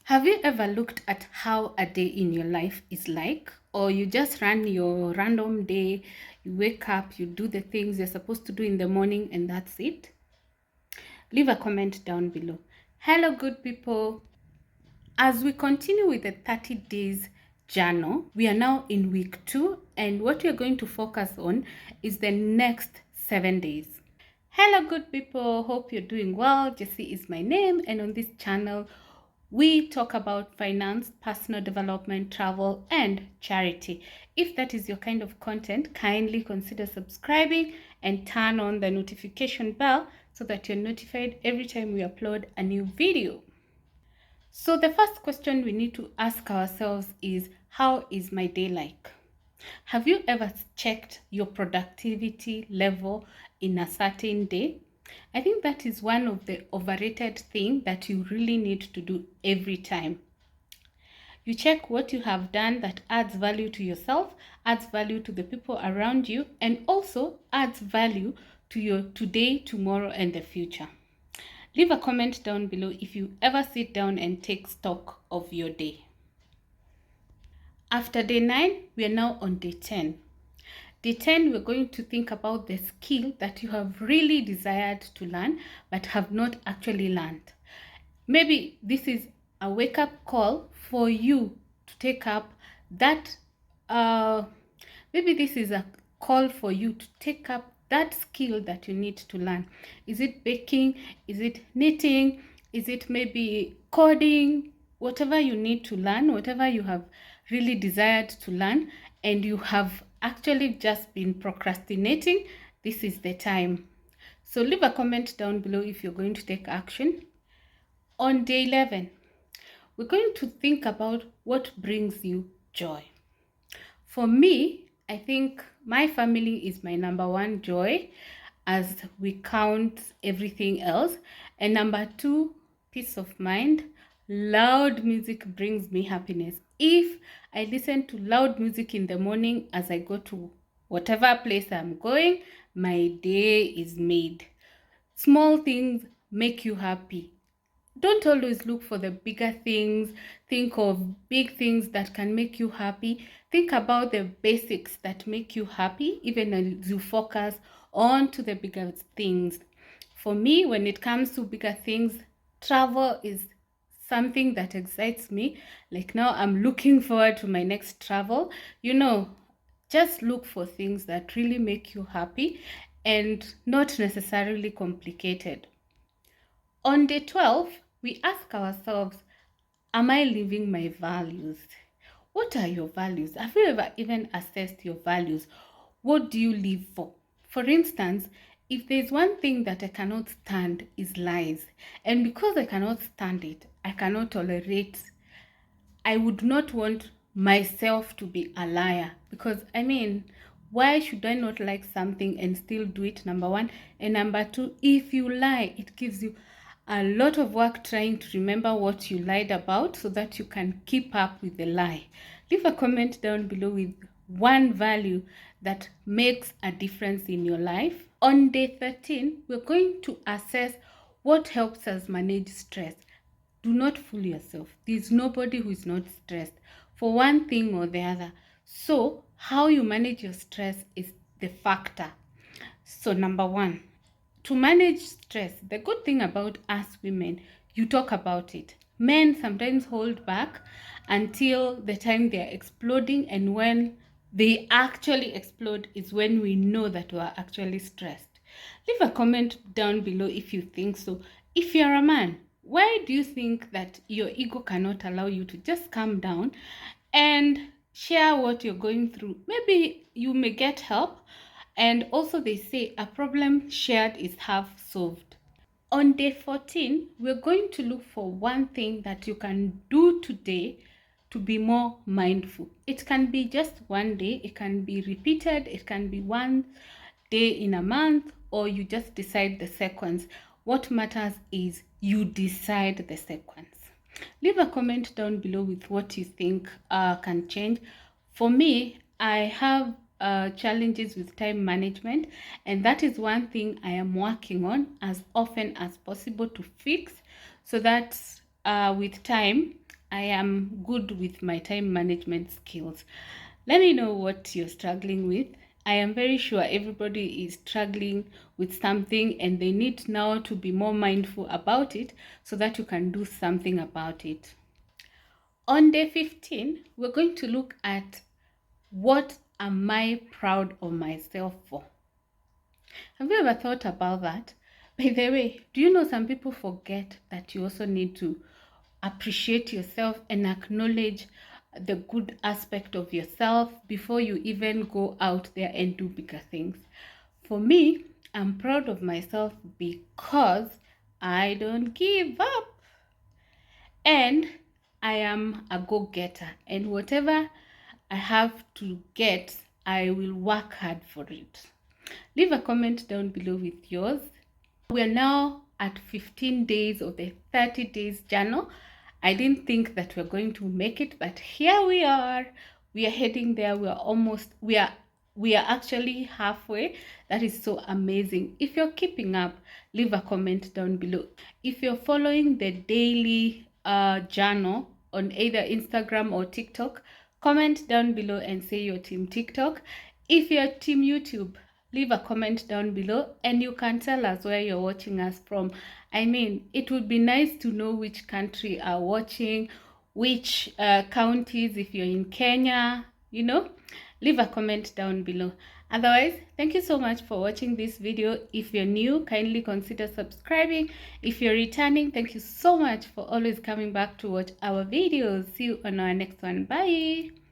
Have you ever looked at how a day in your life is like? Or you just run your random day, you wake up, you do the things you're supposed to do in the morning, and that's it? Leave a comment down below. Hello, good people. As we continue with the 30 days journal, we are now in week 2, and what we're going to focus on is the next 7 days. Hello, good people. Hope you're doing well. Jessie is my name, and on this channel, we talk about finance, personal development, travel, and charity. If that is your kind of content, kindly consider subscribing and turn on the notification bell so that you're notified every time we upload a new video. So the first question we need to ask ourselves is, how is my day like? Have you ever checked your productivity level in a certain day? I think that is one of the overrated things that you really need to do every time. You check what you have done that adds value to yourself, adds value to the people around you, and also adds value to your today, tomorrow, and the future. Leave a comment down below if you ever sit down and take stock of your day. After day 9, we are now on day 10. Day 10, we're going to think about the skill that you have really desired to learn but have not actually learned. Maybe this is a wake-up call for you to take up that, maybe this is a call for you to take up that skill that you need to learn. Is it baking? Is it knitting? Is it maybe coding? Whatever you need to learn, whatever you have really desired to learn, and you have actually just been procrastinating, this is the time. So leave a comment down below if you're going to take action. On day 11, we're going to think about what brings you joy. For me, I think my family is my number one joy as we count everything else. And number 2, peace of mind. Loud music brings me happiness. If I listen to loud music in the morning as I go to whatever place I'm going, my day is made. Small things make you happy. Don't always look for the bigger things. Think of big things that can make you happy. Think about the basics that make you happy, even as you focus on to the bigger things. For me, when it comes to bigger things, travel is something that excites me. Like now, I'm looking forward to my next travel. Just look for things that really make you happy and not necessarily complicated. On day 12, we ask ourselves, am I living my values? What are your values? Have you ever even assessed your values? What do you live for? For instance, if there's one thing that I cannot stand is lies. And because I cannot stand it, I cannot tolerate. I would not want myself to be a liar. Because, why should I not like something and still do it, number 1? And number 2, if you lie, it gives you a lot of work trying to remember what you lied about so that you can keep up with the lie. Leave a comment down below with one value that makes a difference in your life. On day 13, we're going to assess what helps us manage stress. Do not fool yourself. There's nobody who is not stressed for one thing or the other. So how you manage your stress is the factor. So number 1, to manage stress, the good thing about us women, you talk about it. Men sometimes hold back until the time they are exploding, and when they actually explode is when we know that we are actually stressed. Leave a comment down below if you think so. If you're a man, why do you think that your ego cannot allow you to just calm down and share what you're going through? Maybe you may get help. And also they say a problem shared is half solved. On day 14, we're going to look for one thing that you can do today to be more mindful. It can be just one day, it can be repeated, it can be one day in a month, or you just decide the sequence. What matters is you decide the sequence. Leave a comment down below with what you think can change. For me, I have challenges with time management, and that is one thing I am working on as often as possible to fix, so that with time I am good with my time management skills. Let me know what you're struggling with. I am very sure everybody is struggling with something and they need now to be more mindful about it so that you can do something about it. On day 15, we're going to look at what am I proud of myself for? Have you ever thought about that? By the way, do you know some people forget that you also need to appreciate yourself and acknowledge the good aspect of yourself before you even go out there and do bigger things? For me, I'm proud of myself because I don't give up and I am a go-getter, and whatever I have to get, I will work hard for it. Leave a comment down below with yours. We are now at 15 days of the 30 days journal. I didn't think that we're going to make it, but here we are. We are heading there. We are actually halfway. That is so amazing. If you're keeping up, leave a comment down below. If you're following the daily journal on either Instagram or TikTok, comment down below and say your team TikTok. If you're team YouTube, leave a comment down below and you can tell us where you're watching us from. I mean, it would be nice to know which country are watching, which counties, if you're in Kenya, leave a comment down below. Otherwise, thank you so much for watching this video. If you're new, kindly consider subscribing. If you're returning, thank you so much for always coming back to watch our videos. See you on our next one. Bye.